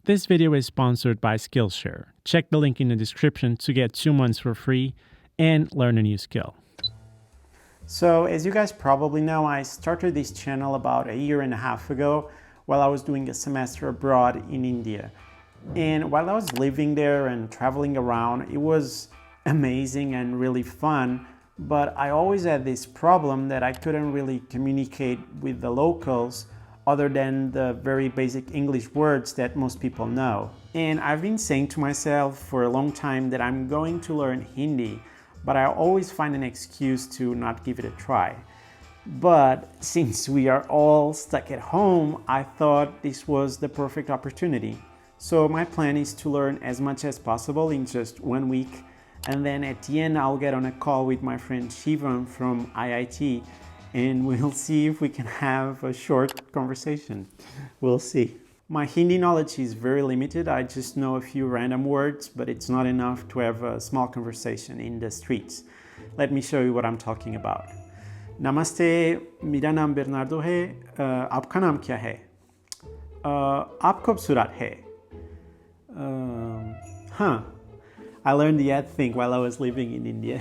This video is sponsored by Skillshare. Check the link in the description to get 2 months for free and learn a new skill. So as you guys probably know, I started this channel about a year and a half ago while I was doing a semester abroad in India. And while I was living there and traveling around, it was amazing and really fun, but I always had this problem that I couldn't really communicate with the locals other than the very basic English words that most people know. And I've been saying to myself for a long time that I'm going to learn Hindi, but I always find an excuse to not give it a try. But since we are all stuck at home, I thought this was the perfect opportunity. So my plan is to learn as much as possible in just 1 week, and then at the end I'll get on a call with my friend Shivam from IIT and we'll see if we can have a short conversation. We'll see. My Hindi knowledge is very limited. I just know a few random words, but it's not enough to have a small conversation in the streets. Let me show you what I'm talking about. Namaste, मेरा नाम Bernardo है. आपका नाम क्या है? आप खूबसूरत है. I learned the ad thing while I was living in India.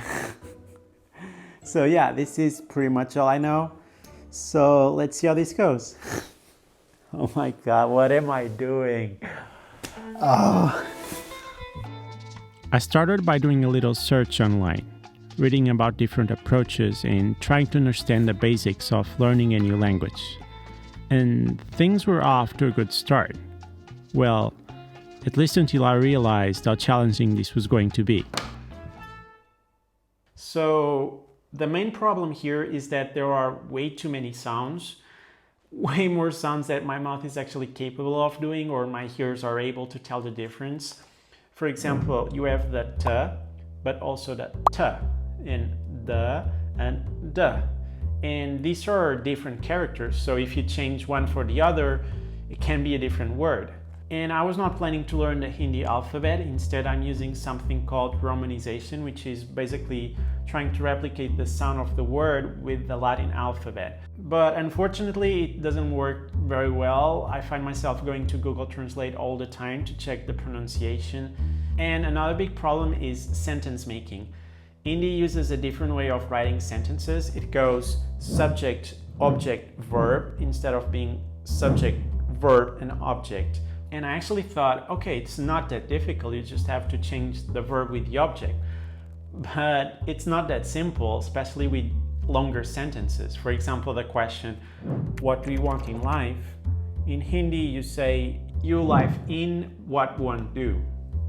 So yeah, this is pretty much all I know. So let's see how this goes. Oh my God, what am I doing? Oh. I started by doing a little search online, reading about different approaches and trying to understand the basics of learning a new language. And things were off to a good start. Well, at least until I realized how challenging this was going to be. So the main problem here is that there are way too many sounds. Way more sounds that my mouth is actually capable of doing or my ears are able to tell the difference. For example, you have the t, but also the t, and the and the. And these are different characters, so if you change one for the other, it can be a different word. And I was not planning to learn the Hindi alphabet. Instead, I'm using something called romanization, which is basically trying to replicate the sound of the word with the Latin alphabet. But unfortunately, it doesn't work very well. I find myself going to Google Translate all the time to check the pronunciation. And another big problem is sentence making. Hindi uses a different way of writing sentences. It goes subject, object, verb instead of being subject, verb, and object. And I actually thought, okay, it's not that difficult, you just have to change the verb with the object. But it's not that simple, especially with longer sentences. For example, the question, what do you want in life? In Hindi, you say, you life in what one do.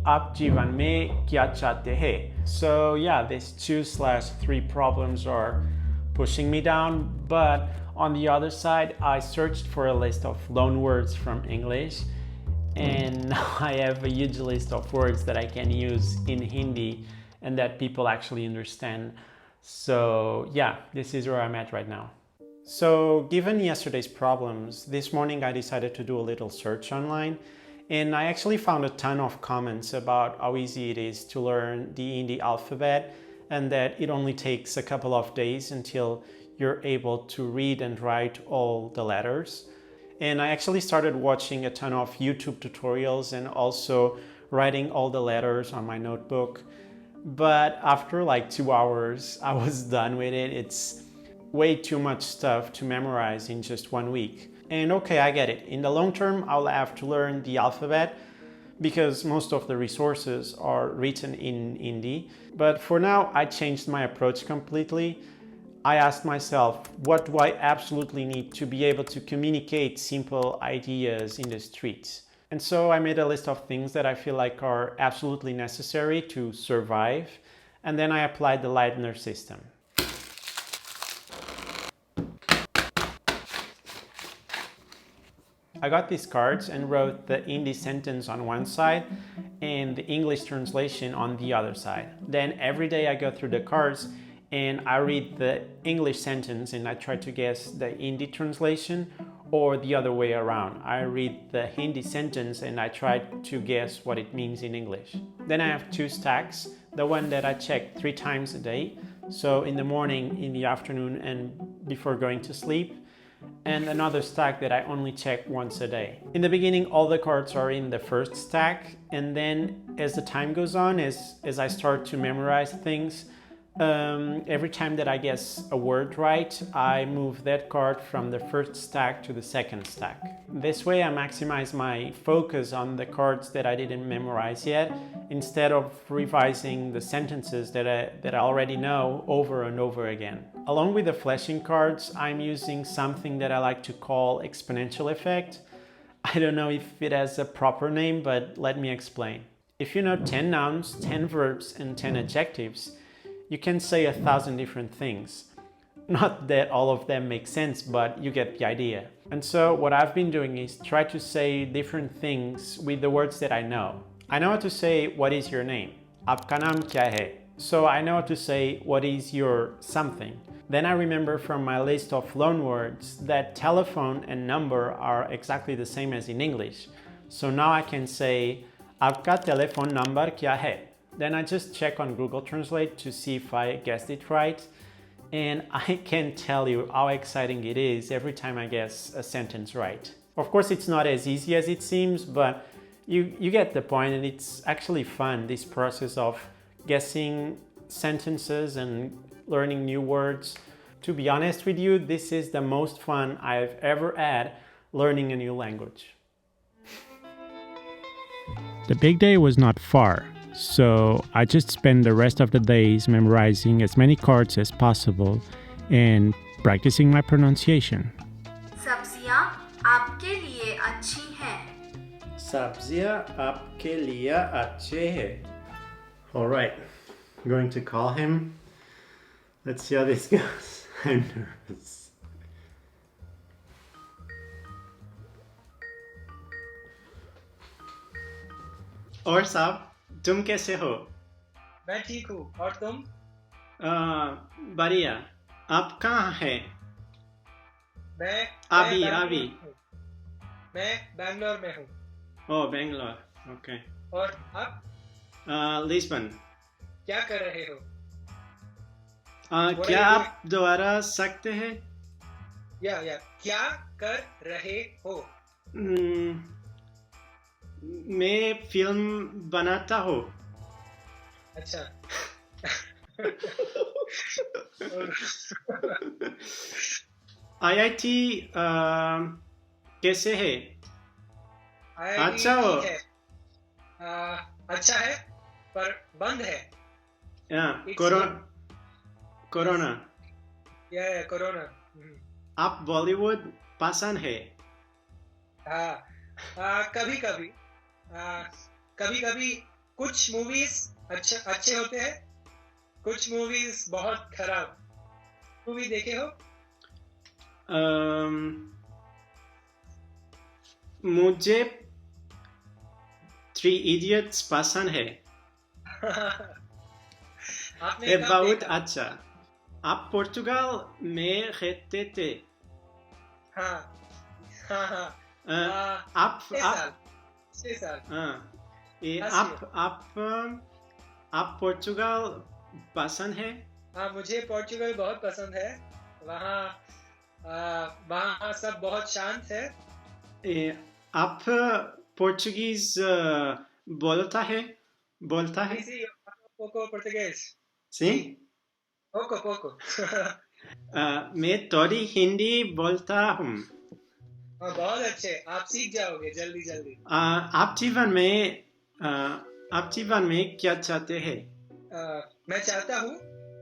Aap jivan mein kya chahte hai? So yeah, these 2/3 problems are pushing me down, but on the other side, I searched for a list of loan words from English, and now I have a huge list of words that I can use in Hindi and that people actually understand. So yeah, this is where I'm at right now. So given yesterday's problems, this morning I decided to do a little search online, and I actually found a ton of comments about how easy it is to learn the Hindi alphabet and that it only takes a couple of days until you're able to read and write all the letters. And I actually started watching a ton of YouTube tutorials and also writing all the letters on my notebook. But after like 2 hours, I was done with it. It's way too much stuff to memorize in just 1 week. And okay, I get it. In the long term, I'll have to learn the alphabet because most of the resources are written in Hindi. But for now, I changed my approach completely. I asked myself, what do I absolutely need to be able to communicate simple ideas in the streets? And so I made a list of things that I feel like are absolutely necessary to survive, and then I applied the Leitner system. I got these cards and wrote the Hindi sentence on one side and the English translation on the other side. Then every day I go through the cards and I read the English sentence and I try to guess the Hindi translation, or the other way around. I read the Hindi sentence and I try to guess what it means in English. Then I have 2 stacks, the one that I check 3 times a day. So in the morning, in the afternoon, and before going to sleep. and another stack that I only check once a day. In the beginning, all the cards are in the first stack, and then as the time goes on, as I start to memorize things, every time that I guess a word right, I move that card from the first stack to the second stack. This way I maximize my focus on the cards that I didn't memorize yet, instead of revising the sentences that I already know over and over again. Along with the flashing cards, I'm using something that I like to call exponential effect. I don't know if it has a proper name, but let me explain. If you know 10 nouns, 10 verbs, and 10 adjectives, you can say 1,000 different things. Not that all of them make sense, but you get the idea. And so what I've been doing is try to say different things with the words that I know. I know how to say, what is your name? Aapka naam kya hai? So I know how to say, what is your something? Then I remember from my list of loanwords that telephone and number are exactly the same as in English. So now I can say, Aapka telephone number kya hai? Then I just check on Google Translate to see if I guessed it right. And I can tell you how exciting it is every time I guess a sentence right. Of course, it's not as easy as it seems, but you get the point, and it's actually fun, this process of guessing sentences and learning new words. To be honest with you, this is the most fun I've ever had learning a new language. The big day was not far, so I just spent the rest of the days memorizing as many cards as possible and practicing my pronunciation. सब्जियां आपके लिए अच्छी हैं. सब्जियां आपके लिए अच्छे हैं. All right, I'm going to call him. Let's see how this goes. I'm nervous. और साहब, तुम कैसे हो? मैं ठीक हूँ, और तुम? बढ़िया. आप कहाँ हैं? मैं बैंगलोर में हूँ. ओह, बैंगलोर. ओके. और आप? लिस्बन. क्या कर रहे हो? क्या आप दोबारा सकते हैं? या क्या कर रहे हो? मैं फिल्म बनाता हूँ. अच्छा. IIT कैसे है? अच्छा हो. अच्छा है, पर बंद है. कोरोना. या कोरोना. आप बॉलीवुड पसंद है? हाँ, कभी कुछ मूवीज अच्छे होते हैं, कुछ मूवीज बहुत खराब. मूवी देखे हो? मुझे थ्री इडियट्स पसंद है. आपने बहुत अच्छा. आप पुर्तगाल में रहते थे? हाँ. आप 6 साल. आप पुर्तगाल पसंद है? हाँ, मुझे पुर्तगाल बहुत पसंद है. वहाँ सब बहुत शांत है. आप पोर्चुगीज बोलता है? Sí, poco portugués. Sí? Poco. मैं थोड़ी हिंदी बोलता हूँ. बहुत अच्छे, आप सीख जाओगे जल्दी. आप जीवन में क्या चाहते हैं? मैं चाहता हूँ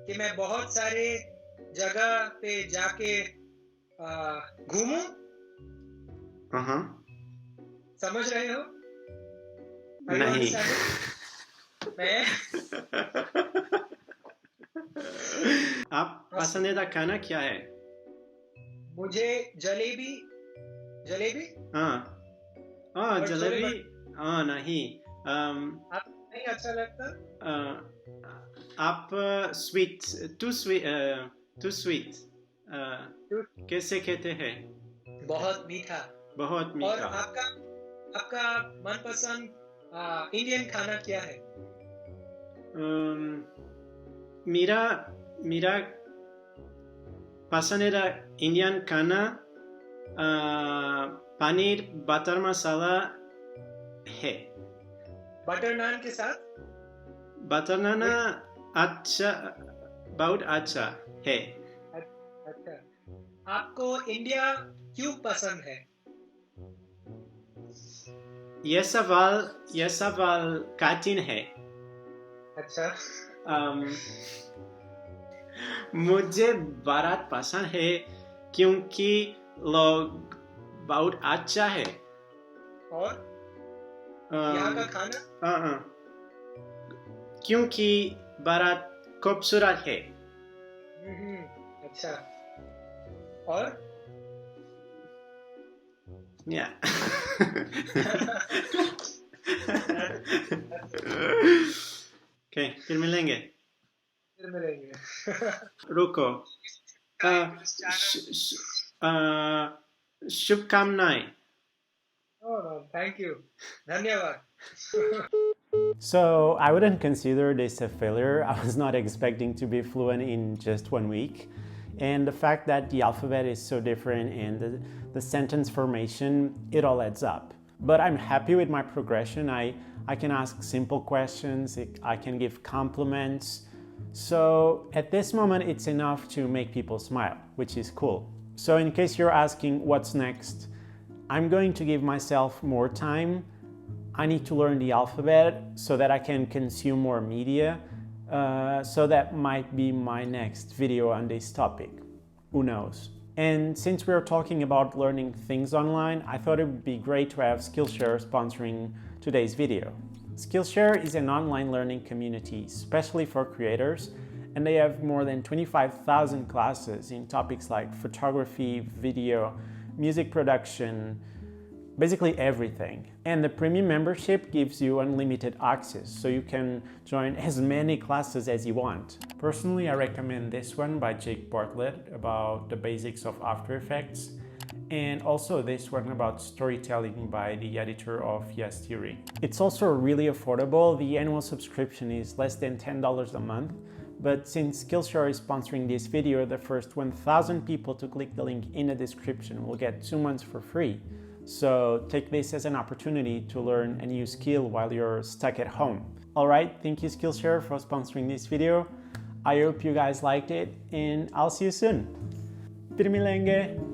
कि मैं बहुत सारे जगह पे जाके घूमूं. समझ रहे हो? नहीं. आप पसंदीदा खाना क्या है? मुझे जलेबी. जलेबी. नहीं. आप नहीं अच्छा लगता? आप टू स्वीट कैसे कहते हैं? बहुत मीठा. और आपका मनपसंद इंडियन खाना क्या है? मेरा पसंदीदा इंडियन खाना पनीर बटर मसाला है. बटर नान के साथ बटर नान अच्छा, बहुत अच्छा है. अच्छा, आपको इंडिया क्यों पसंद है? यह सवाल कठिन है. अच्छा, मुझे भारत पसंद है क्योंकि लोग बहुत अच्छा है. और यहाँ का खाना? क्योंकि भारत खूबसूरत है. अच्छा, और Yeah. Okay, फिर मिलेंगे. फिर मिलेंगे. रुको. शुभकामनाएं. Oh, thank you. धन्यवाद. So I wouldn't consider this a failure. I was not expecting to be fluent in just 1 week. And the fact that the alphabet is so different and the sentence formation, it all adds up. But I'm happy with my progression. I can ask simple questions, I can give compliments. So at this moment, it's enough to make people smile, which is cool. So in case you're asking what's next, I'm going to give myself more time. I need to learn the alphabet so that I can consume more media. So that might be my next video on this topic. Who knows? And since we're talking about learning things online, I thought it would be great to have Skillshare sponsoring today's video. Skillshare is an online learning community, especially for creators, and they have more than 25,000 classes in topics like photography, video, music production, basically everything. And the premium membership gives you unlimited access, so you can join as many classes as you want. Personally, I recommend this one by Jake Bartlett about the basics of After Effects, and also this one about storytelling by the editor of Yes Theory. It's also really affordable. The annual subscription is less than $10 a month, but since Skillshare is sponsoring this video, the first 1,000 people to click the link in the description will get 2 months for free. So take this as an opportunity to learn a new skill while you're stuck at home. Alright, thank you Skillshare for sponsoring this video. I hope you guys liked it and I'll see you soon. फिर मिलेंगे.